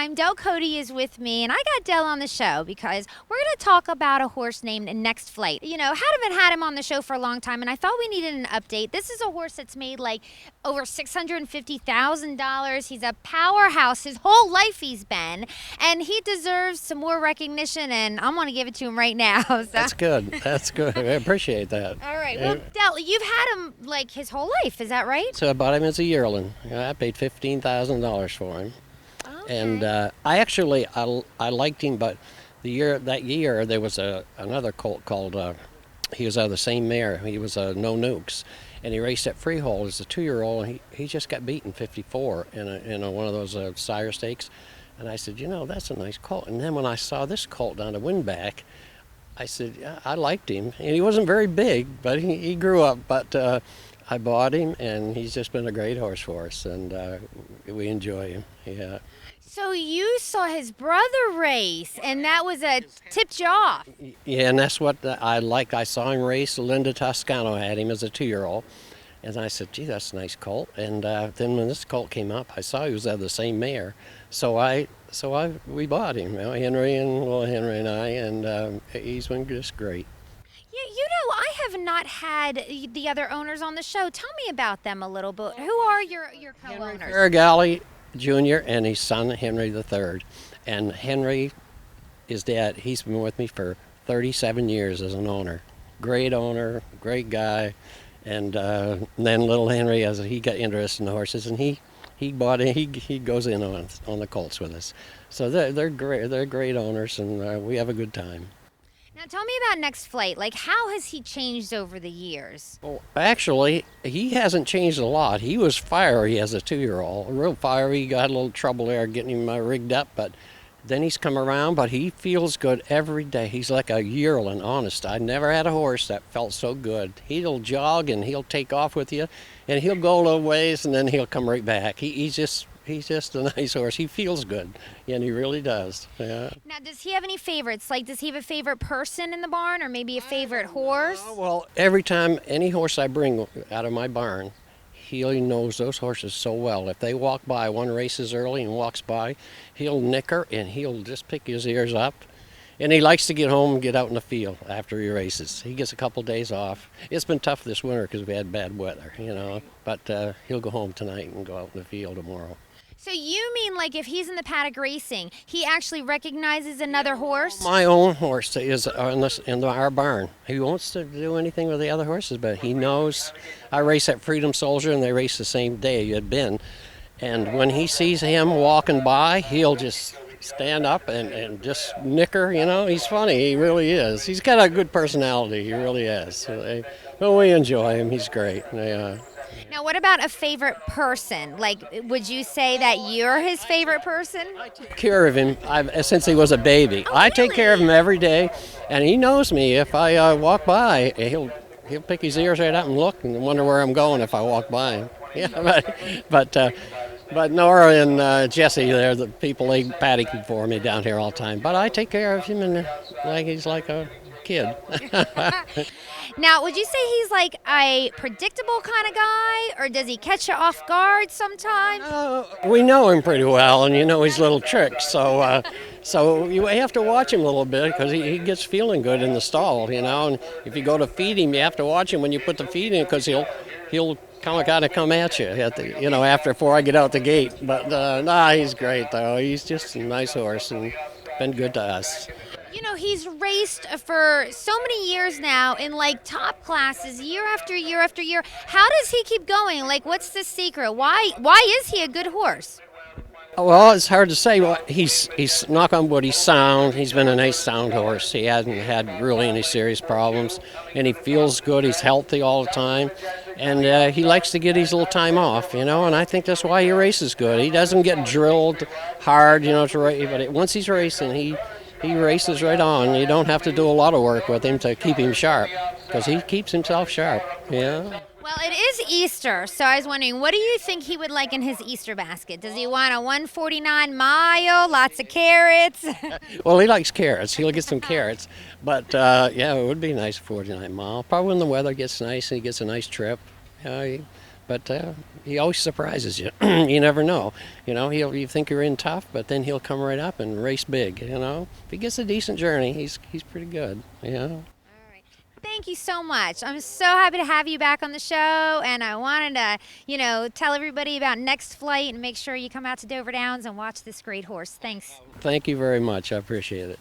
time, Del Cote is with me, and I got Del on the show because we're going to talk about a horse named Next Flight. You know, haven't had him on the show for a long time, and I thought we needed an update. This is a horse that's made like over $650,000. He's a powerhouse. His whole life he's been, and he deserves some more recognition, and I'm going to give it to him right now. So. That's good. That's good. I appreciate that. All right. Well, Del, you've had him like his whole life. Is that right? So I bought him as a yearling. I paid $15,000 for him. Okay. And I liked him, but that year there was another colt called, he was out of the same mare. He was No Nukes. And he raced at Freehold as a 2-year-old, and he just got beaten 54 in one of those sire stakes. And I said, that's a nice colt. And then when I saw this colt down to Windback, I said, yeah, I liked him. And he wasn't very big, but he grew up. But I bought him, and he's just been a great horse for us, and we enjoy him. Yeah. So you saw his brother race, and that was a tipped you off. Yeah, and that's what I liked. I saw him race. Linda Toscano had him as a 2-year-old. And I said, gee, that's a nice colt. And then when this colt came up, I saw he was out of the same mare. So we bought him, Henry and I, and he's been just great. Yeah, I have not had the other owners on the show. Tell me about them a little bit. Who are your co-owners? Henry Jr. and his son, Henry III. And Henry is dad. He's been with me for 37 years as an owner. Great owner, great guy. And then little Henry, as he got interested in the horses, and he bought it. He goes in on the colts with us. So they're great. They're great owners, and we have a good time. Now tell me about Next Flight. Like, how has he changed over the years? Well, actually, he hasn't changed a lot. He was fiery as a 2-year-old, real fiery. He got a little trouble there getting him rigged up, but then he's come around. But he feels good every day. He's like a yearling, honest. I never had a horse that felt so good. He'll jog and he'll take off with you, and he'll go a little ways and then he'll come right back. He's just a nice horse. He feels good, and he really does. Yeah. Now, does he have any favorites? Like, does he have a favorite person in the barn, or maybe a favorite horse? Well, every time any horse I bring out of my barn, he knows those horses so well. If they walk by, one races early and walks by, he'll nicker and he'll just pick his ears up. And he likes to get home and get out in the field after he races. He gets a couple days off. It's been tough this winter because we had bad weather, but he'll go home tonight and go out in the field tomorrow. So you mean, like, if he's in the paddock racing, he actually recognizes another horse? My own horse is in our barn. He wants to do anything with the other horses, but he knows. I race at Freedom Soldier, and they race the same day you had been. And when he sees him walking by, he'll just stand up and just nicker. He's funny. He really is. He's got a good personality. He really is. Well, we enjoy him. He's great. Now, what about a favorite person? Like, would you say that you're his favorite person? I take care of him since he was a baby. I take care of him every day, and he knows me. If I walk by, he'll pick his ears right up and look and wonder where I'm going if I walk by him. Yeah, but Nora and Jesse, they're the people they paddock for me down here all the time. But I take care of him, and he's like a kid. Now, would you say he's like a predictable kind of guy, or does he catch you off guard sometimes? We know him pretty well, and his little tricks. So you have to watch him a little bit because he gets feeling good in the stall, And if you go to feed him, you have to watch him when you put the feed in because he'll kind of come at you before I get out the gate. But he's great though. He's just a nice horse and been good to us. He's raced for so many years now in like top classes, year after year after year. How does he keep going? Like, what's the secret? Why is he a good horse? Well, it's hard to say. Well, he's knock on wood, he's sound. He's been a nice sound horse. He hasn't had really any serious problems, and he feels good. He's healthy all the time, and he likes to get his little time off, And I think that's why he races good. He doesn't get drilled hard, to race, but once he's racing, he races right on. You don't have to do a lot of work with him to keep him sharp, because he keeps himself sharp. Yeah. Well, it is Easter, so I was wondering, what do you think he would like in his Easter basket? Does he want a 149 mile, lots of carrots? Well, he likes carrots. He'll get some carrots. But, it would be nice 49 mile. Probably when the weather gets nice and he gets a nice trip. But but he always surprises you. You never know. You think you're in tough, but then he'll come right up and race big. If he gets a decent journey, he's pretty good. All right. Thank you so much. I'm so happy to have you back on the show, and I wanted to, tell everybody about Next Flight and make sure you come out to Dover Downs and watch this great horse. Thanks. Thank you very much. I appreciate it.